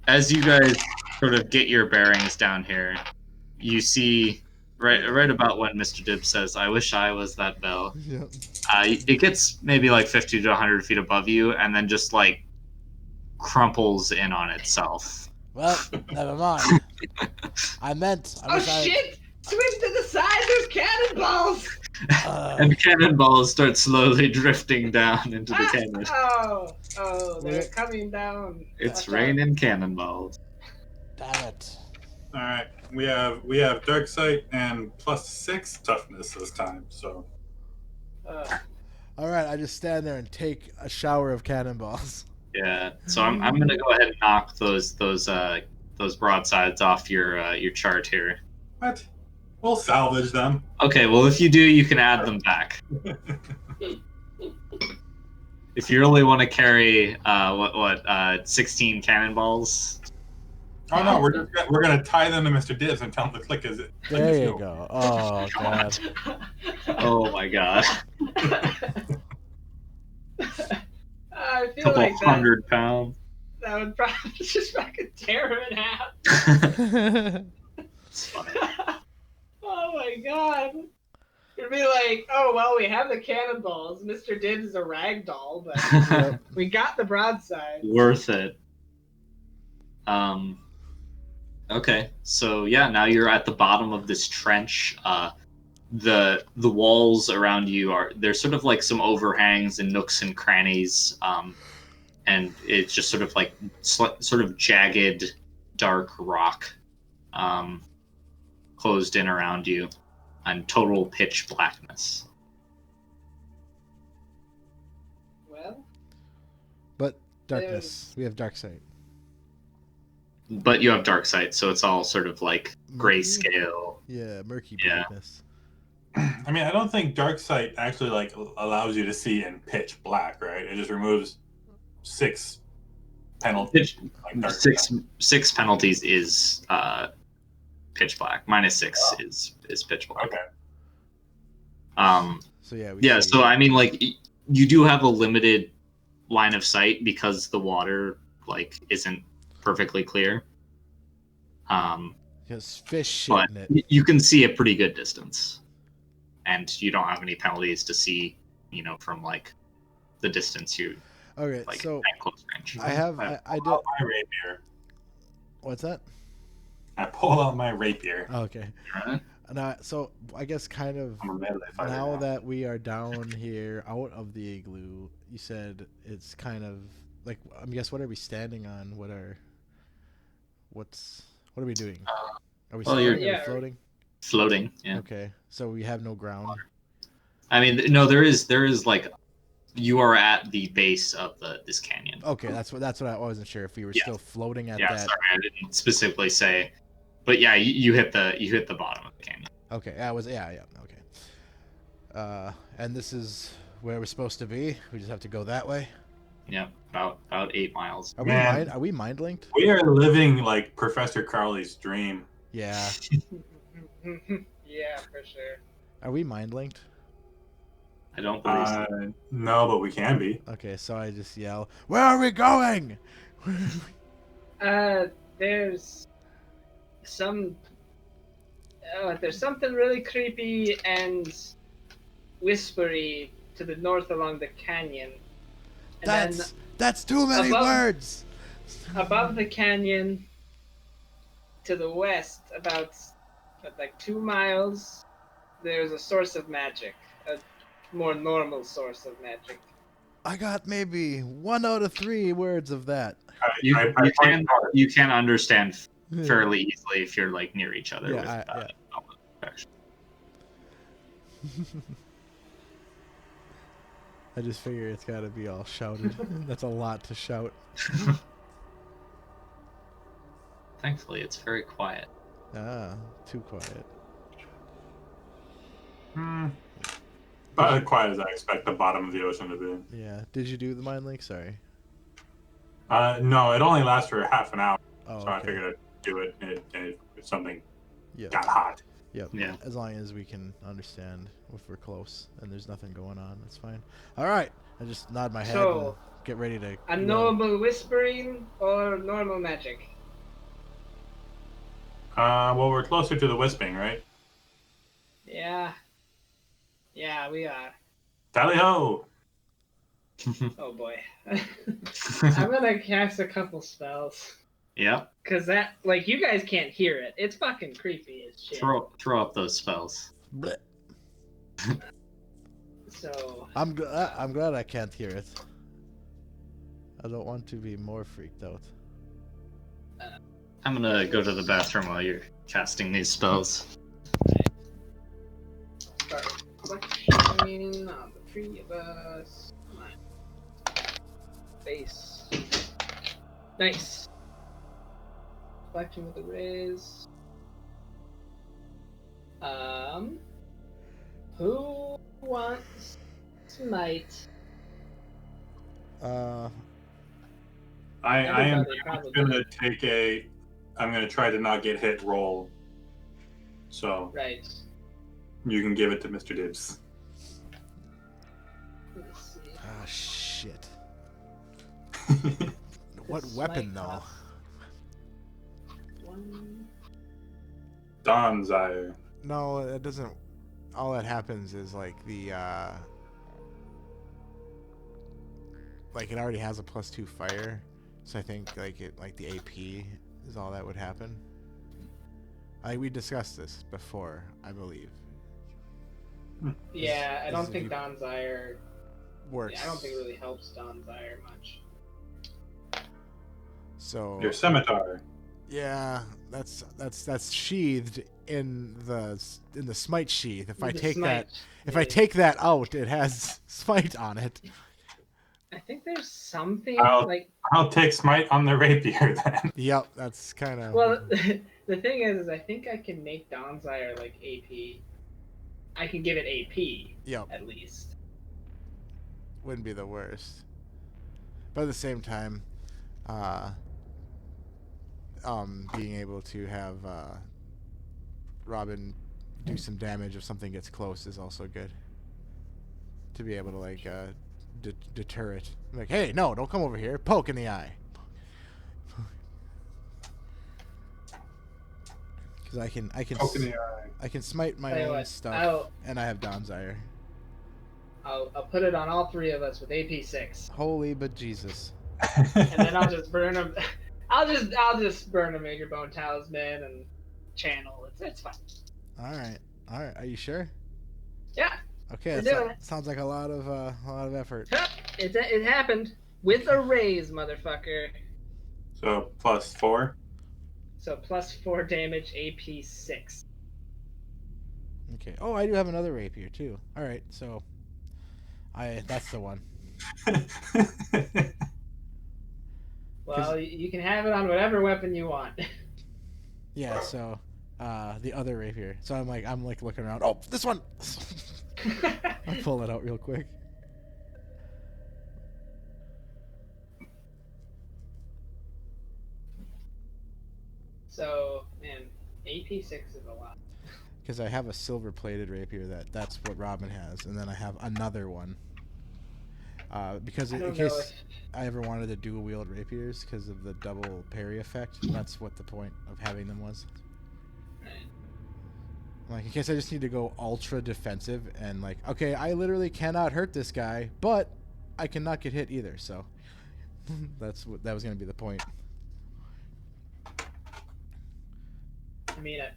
C: as you guys sort of get your bearings down here, you see right about when Mr. Dibb says, "I wish I was that bell."
D: Yep.
C: It gets maybe like 50 to 100 feet above you, and then just like crumples in on itself.
D: Well, never mind. I wish
A: Oh shit! Swim to the side, there's cannonballs!
C: And cannonballs start slowly drifting down into the canyon.
A: Oh, they're
D: Wait.
A: coming down.
C: It's
A: Watch out.
C: raining cannonballs.
D: Damn it.
B: All right, we have dark sight and +6 toughness this time. So
D: All right, I just stand there and take a shower of cannonballs.
C: Yeah. So I'm gonna go ahead and knock those broadsides off your chart here.
B: what? We'll salvage them.
C: Okay, well, if you do, you can add them back. If you really want to carry 16 cannonballs.
B: Oh no, we're gonna tie them to Mr. Dibbs and tell him to click his.
D: There you go. Oh god.
C: Oh my god,
A: I feel
C: couple
A: like
C: 100 pounds.
A: that would probably just fucking tear him in half.
C: It's funny.
A: Oh my god. It'd be like, oh, well, we have the cannonballs. Mr. Dibbs is a rag doll, but we got the broadside.
C: Worth it. Okay, so yeah, now you're at the bottom of this trench. The walls around you there's sort of like some overhangs and nooks and crannies, and it's just sort of like sort of jagged, dark rock, closed in around you, and total pitch blackness.
A: Well,
D: But darkness. We have dark sight.
C: But you have dark sight, so it's all sort of like
D: Murky?
C: grayscale.
D: Yeah, murky
C: Yeah.
D: blackness.
B: I mean, I don't think dark sight actually like allows you to see in pitch black, right? It just removes 6 penalties. Like dark
C: Six penalties is pitch black. -6 is pitch black.
B: Okay.
D: So yeah, we
C: Yeah.
D: see-
C: So I mean, like, you do have a limited line of sight because the water like isn't perfectly clear.
D: There's fish shit
C: But
D: in it.
C: you can see a pretty good distance, and you don't have any penalties to see, from like the distance you
D: Okay,
C: like
D: so
C: at close range.
D: I have I
B: pull
D: did.
B: out my rapier.
D: What's that?
B: I pull out my rapier.
D: Oh, okay.
C: Alright.
D: Now, so I guess kind of
B: I'm a melee fighter
D: now that we are down here out of the igloo, you said it's kind of like, I guess, what are we standing on? What are we doing? Are we
C: well,
D: standing?
C: you're-
D: Are we floating?
C: Floating. Yeah.
D: Okay, so we have no ground.
C: I mean, no, there is like, you are at the base of this canyon.
D: Okay, that's what I wasn't sure if we were
C: Yeah.
D: still floating at
C: Yeah,
D: that.
C: sorry, I didn't specifically say, but yeah, you hit the bottom of the canyon.
D: Okay, okay. And this is where we're supposed to be. We just have to go that way.
C: Yeah, about 8 miles.
D: Are
B: Man.
D: we mind linked?
B: We are living like Professor Carly's dream.
D: Yeah.
A: yeah, for sure.
D: Are we mind linked?
C: I don't believe so.
B: No, but we can be.
D: Okay, so I just yell, "Where are we going?"
A: There's something really creepy and whispery to the north along the canyon. And
D: That's too many words.
A: above the canyon, to the west, about like 2 miles, there's a source of magic, a more normal source of magic.
D: I got maybe 1 out of 3 words of that.
C: You can understand fairly easily if you're like near each other.
D: Yeah, I just figure it's got to be all shouted. That's a lot to shout.
C: Thankfully, it's very quiet.
D: Ah, too quiet.
B: About as quiet as I expect the bottom of the ocean to be.
D: Yeah. Did you do the mind link? Sorry.
B: No, it only lasts for half an hour,
D: Oh,
B: so
D: okay.
B: I figured I'd do it if something
D: Yep.
B: got hot.
D: Yep.
C: Yeah.
D: As long as we can understand if we're close and there's nothing going on, that's fine. All right. I just nod my head and get ready to.
A: Unknowable whispering or normal magic?
B: Well, we're closer to the whispering, right?
A: Yeah. Yeah, we are.
B: Tally ho!
A: Oh boy. I'm gonna cast a couple spells.
C: Yep.
A: Cause that, like, you guys can't hear it. It's fucking creepy as shit.
C: Throw up those spells.
D: Blech.
A: So.
D: I'm glad I can't hear it. I don't want to be more freaked out.
C: I'm gonna go to the bathroom while you're casting these spells.
A: Start collecting on the 3 of us. Base. Nice. Collection with the raise. Who wants smite?
B: I am I'm gonna try to not get hit roll. So
A: Right.
B: you can give it to Mr. Dibs.
A: Let's see.
D: Ah, shit. What weapon, though?
B: Don's ire.
D: No, it doesn't. All that happens is like the like it already has a +2 fire, so I think like the AP is all that would happen. We discussed this before, I believe.
A: Yeah, I don't
D: if
A: think
D: you-
A: Don's ire.
D: Works.
A: Yeah, I don't think it really helps Don's ire much.
D: So
B: Your scimitar.
D: yeah, that's sheathed in the smite sheath. If I take that out, it has smite on it.
A: I think there's something like.
B: I'll take smite on the rapier then.
D: Yep, that's kind of.
A: Well, the thing is I think I can make Don's ire like AP. I can give it AP.
D: Yep.
A: At least.
D: Wouldn't be the worst. But at the same time, being able to have Robin do some damage if something gets close is also good. To be able to like deter it. Like, hey, no, don't come over here. Poke in the eye. Because I can
B: Poke in the eye.
D: I can smite my
A: Tell you
D: own
A: what,
D: stuff, and I have Don's ire.
A: I'll put it on all 3 of us with AP6,
D: Holy but Jesus.
A: and then I'll just burn them. I'll just burn a Major Bone Talisman and channel. It's fine.
D: All right. Are you sure?
A: Yeah.
D: Okay,
A: We're
D: that
A: doing it.
D: sounds like a lot of effort.
A: It happened with a raise, motherfucker.
B: So +4.
A: So +4 damage, AP6.
D: Okay. Oh, I do have another rapier too. All right, so that's the one.
A: Well, you can have it on whatever weapon you want.
D: Yeah. So the other rapier. So I'm like looking around. Oh, this one. I'll pull it out real quick.
A: So, man, AP6 is a lot.
D: Because I have a silver-plated rapier that's what Robin has, and then I have another one. Because
A: I
D: in
A: don't
D: case
A: know if-
D: I ever wanted to dual wield rapiers because of the double parry effect, that's what the point of having them was.
A: Right.
D: Like, in case I just need to go ultra defensive and like, okay, I literally cannot hurt this guy, but I cannot get hit either. So that was gonna be the point.
A: I mean, at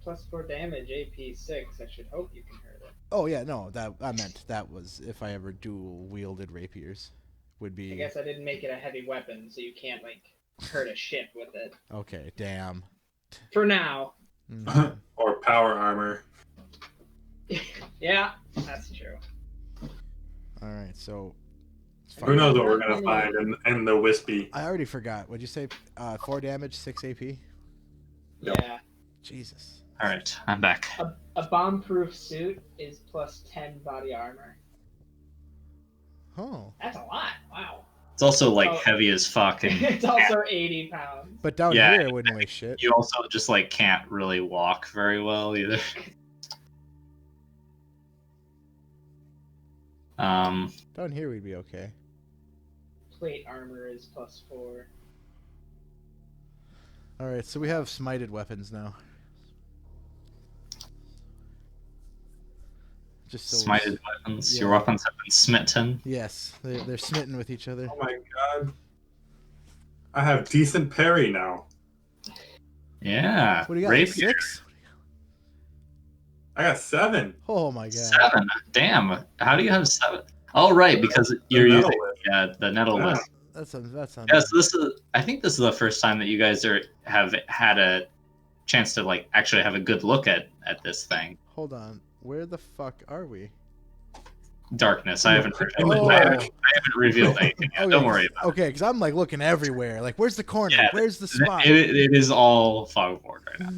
A: +4 damage, AP 6, I should hope you can hurt it.
D: Oh yeah, no, that I meant that was if I ever dual wielded rapiers, would be.
A: I guess I didn't make it a heavy weapon, so you can't, like, hurt a ship with it.
D: Okay, damn.
A: For now.
D: Mhm.
B: Or power armor.
A: Yeah, that's true.
D: All right, so.
B: Who knows what we're gonna find in the wispy.
D: I already forgot. What'd you say? 4 damage, 6 AP.
B: Yep.
A: Yeah.
D: Jesus.
C: All right, I'm back.
A: A bomb-proof suit is +10 body armor.
D: Oh.
A: That's a lot. Wow.
C: It's also like
A: Oh.
C: heavy as fuck, and
A: It's also 80 pounds.
D: But down
C: Yeah,
D: here it wouldn't weigh shit.
C: you also just like can't really walk very well either.
D: Down here we'd be okay.
A: Plate armor is +4.
D: All right, so we have smited weapons now. Just so
C: Smited weapons.
D: Yeah.
C: Your weapons have been smitten.
D: Yes, they're smitten with each other.
B: Oh my god. I have decent parry now.
C: Yeah.
D: What do you got?
C: Rapier.
D: 6?
B: I got 7.
D: Oh my god.
C: 7. Damn. How do you have 7? Oh, right, because you're
B: nettle
C: using
B: whip.
C: the nettle
B: Yeah.
C: whip.
D: That's on.
C: Yeah, so this is. I think this is the first time that you guys have had a chance to like actually have a good look at this thing.
D: Hold on. Where the fuck are we?
C: Darkness. I haven't
D: Oh.
C: I haven't revealed anything yet.
D: Okay,
C: Don't worry about
D: Okay, because I'm like looking everywhere. Like, where's the corner?
C: Yeah,
D: Where's the
C: it.
D: spot?
C: It is all fog board right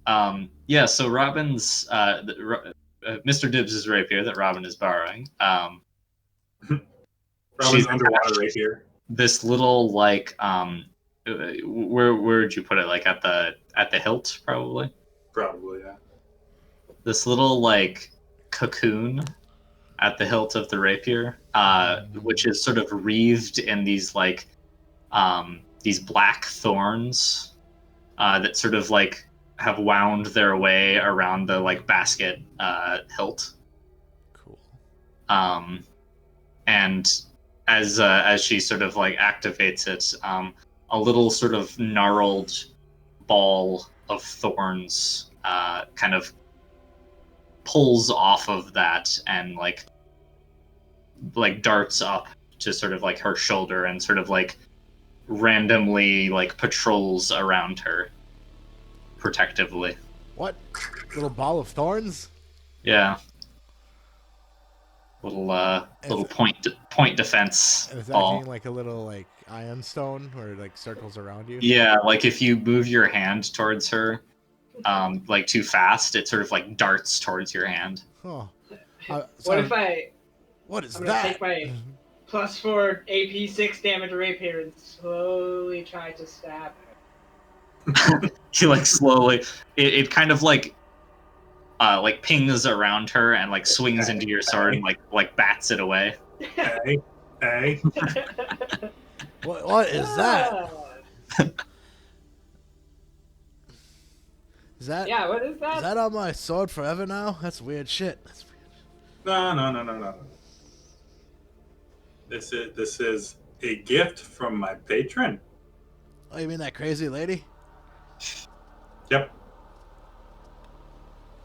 C: now. Yeah. So Robin's Mr. Dibbs' rapier that Robin is borrowing.
B: Robin's
C: She's
B: underwater right here.
C: This little like where would you put it? Like at the hilt probably.
B: Probably, yeah.
C: This little like cocoon at the hilt of the rapier, which is sort of wreathed in these like these black thorns that sort of like have wound their way around the like basket hilt.
D: Cool.
C: And as she sort of like activates it, a little sort of gnarled ball of thorns kind of pulls off of that and like darts up to sort of like her shoulder and sort of like randomly like patrols around her protectively.
D: What? Little ball of thorns?
C: Yeah. Little point defense
D: Is that
C: ball.
D: acting like a little like ion stone where it like circles around you?
C: Yeah, like if you move your hand towards her, like too fast, it sort of like darts towards your hand.
D: Oh.
A: What if
D: What is
A: I'm gonna
D: that?
A: take my +4 AP 6 damage rapier and slowly try to stab her.
C: You like slowly, it kind of like pings around her and like swings into your sword and like bats it away.
B: Hey, hey.
D: What is that? Is that
A: Yeah, what is that?
D: is that on my sword forever now? That's weird shit. That's weird.
B: No. This is a gift from my patron.
D: Oh, you mean that crazy lady?
B: Yep.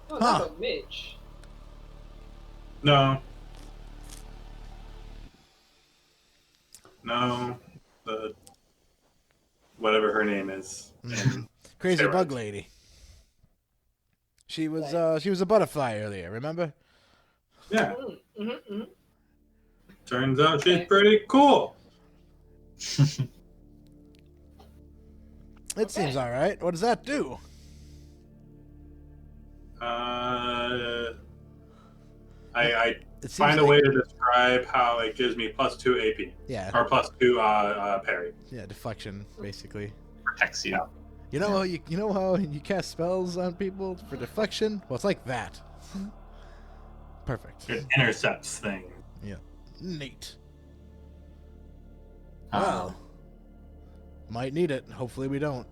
A: Oh,
D: Huh.
A: that's a Mitch.
B: No. The whatever her name is.
D: Crazy
B: Sarah.
D: bug lady. She was a butterfly earlier, remember?
B: Yeah.
A: Mm-hmm.
B: Turns out she's pretty cool.
D: It seems all right. What does that do?
B: I
D: It seems
B: find a
D: like-
B: way to describe how it gives me +2 AP
D: Yeah,
B: or +2 parry.
D: yeah, deflection basically.
C: Protects you.
D: You know how you cast spells on people for deflection? Well, it's like that. Perfect.
B: It intercepts things.
D: Neat.
C: Oh,
D: Well, might need it. Hopefully we don't.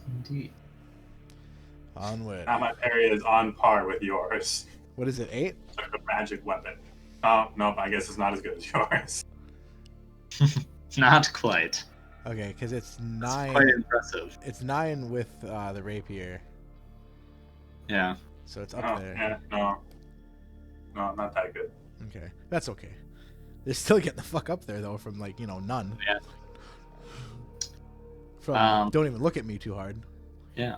C: indeed.
D: Onward.
B: Now my parry is on par with yours.
D: What is it? 8?
B: Like a magic weapon. Oh, nope, I guess it's not as good as yours.
C: Not quite.
D: Okay, because it's
C: It's
D: 9.
C: quite impressive.
D: It's 9 with the rapier,
C: Yeah.
D: so it's up
B: Oh,
D: there.
B: yeah, no. No, not that good.
D: Okay, that's okay. They're still getting the fuck up there though, from like none.
C: Yeah.
D: From don't even look at me too hard.
C: Yeah.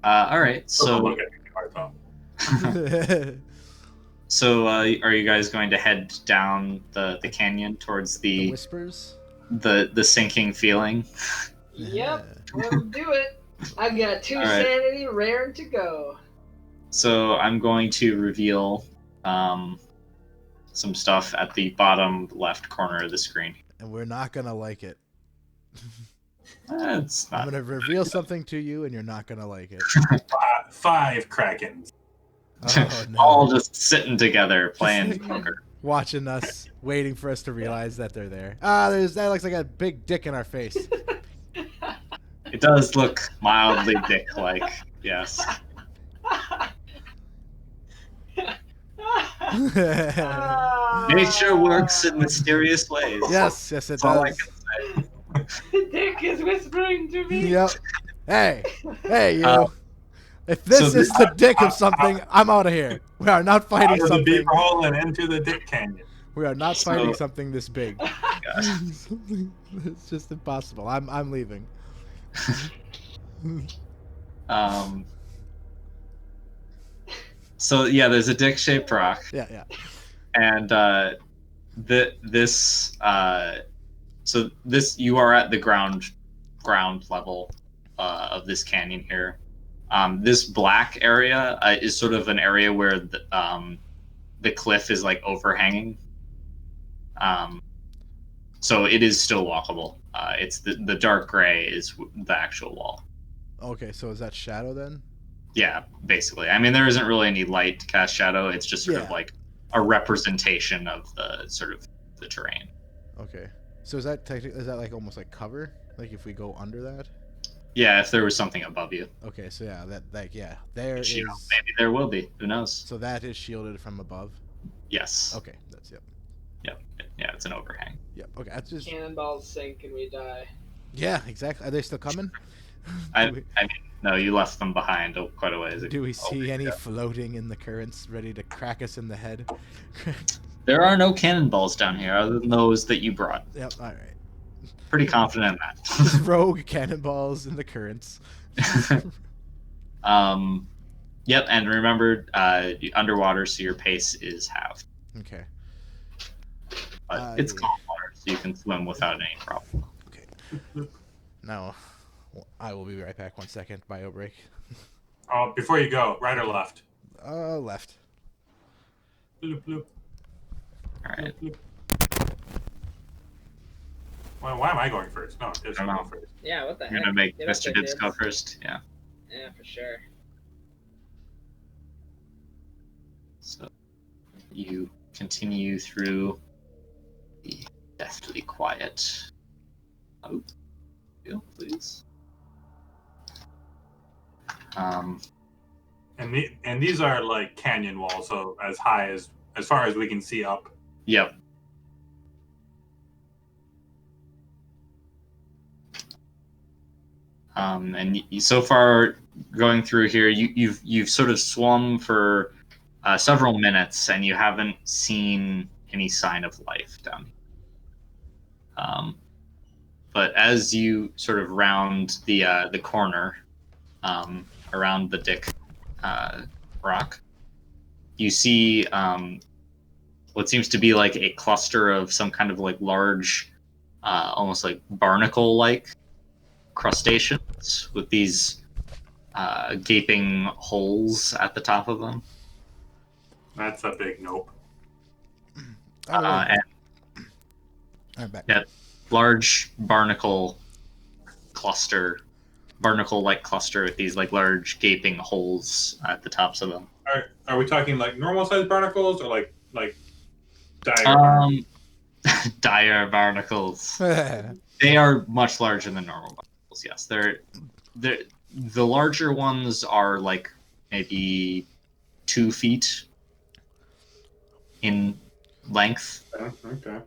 C: All right.
B: So
C: So,
B: look at me hard though.
C: so are you guys going to head down the canyon towards
D: The
C: the
D: whispers.
C: sinking feeling?
A: Yep, we'll do it. I've got 2
C: All right.
A: sanity raring to go.
C: So I'm going to reveal some stuff at the bottom left corner of the screen.
D: And we're not gonna like it.
C: It's
D: I'm
C: not.
D: gonna reveal something to you, and you're not gonna like it.
B: 5 Krakens.
D: Oh no!
C: All just sitting together playing poker.
D: Watching us, waiting for us to realize that they're there. Ah, that looks like a big dick in our face.
C: It does look mildly dick-like. Yes. Nature works in mysterious ways.
D: Yes, it
C: That's all I
D: does.
C: can say.
A: The dick is whispering to me.
D: Yep. Hey, you.
C: Uh,
D: if this
C: so
D: is
C: this-
D: the dick of something, I'm out of here. We are not
B: Out
D: fighting
B: of the
D: something.
B: beaver hole and into the Dick Canyon.
D: We are not
C: So-
D: fighting something this big.
C: Gosh.
D: It's just impossible. I'm leaving.
C: So yeah, there's a dick-shaped rock,
D: Yeah.
C: and this you are at the ground level of this canyon here. This black area is sort of an area where the cliff is like overhanging. So it is still walkable. It's the dark gray is the actual wall.
D: Okay, so is that shadow then?
C: Yeah, basically. I mean, there isn't really any light to cast shadow. It's just sort of like a representation of the sort of the terrain.
D: Okay. So is that like almost like cover? Like if we go under that?
C: Yeah, if there was something above you.
D: Okay, so yeah, there
C: Which,
D: is.
C: you know, maybe there will be. Who knows?
D: So that is shielded from above.
C: Yes.
D: Okay, that's
C: Yep. Yeah, it's an overhang.
D: Yep. Okay, that's just.
A: Cannonballs sink and we die.
D: Yeah, exactly. Are they still coming?
C: I
D: do, we,
C: mean, no, you left them behind quite a ways ago.
D: do we see any
C: yeah.
D: floating in the currents, ready to crack us in the head?
C: There are no cannonballs down here other than those that you brought.
D: Yep. All right.
C: Pretty confident in that.
D: Just rogue cannonballs in the currents.
C: Yep, and remember, underwater, so your pace is halved.
D: Okay.
C: But it's calm water, so you can swim without any problem.
D: Okay. Now, I will be right back. 1 second. Bio break.
B: Oh, before you go, right or left?
D: Left.
B: Bloop, bloop,
C: All right.
B: bloop. Why am I going first? No, it's
C: I don't
B: go
C: know.
B: first.
A: Yeah, what the
C: You're
A: heck?
C: gonna make
A: Get up
C: Mr.
A: there,
C: Dibs go first? Yeah.
A: Yeah, for sure.
C: So you continue through the deathly quiet. Oh, please.
B: And these are like canyon walls, so as far as we can see up.
C: Yep. And so far going through here, you've sort of swum for several minutes, and you haven't seen any sign of life down here. But as you sort of round the corner around the Dick rock, you see what seems to be like a cluster of some kind of like large, almost like barnacle-like crustaceans with these gaping holes at the top of them.
B: That's a big nope.
C: And
D: I'm back.
C: yeah, large barnacle-like cluster with these like large gaping holes at the tops of them.
B: Are we talking like normal sized barnacles or like dire barnacles?
C: Dire barnacles. They are much larger than normal barnacles. Yes, The larger ones are like maybe 2 feet in length.
B: Okay.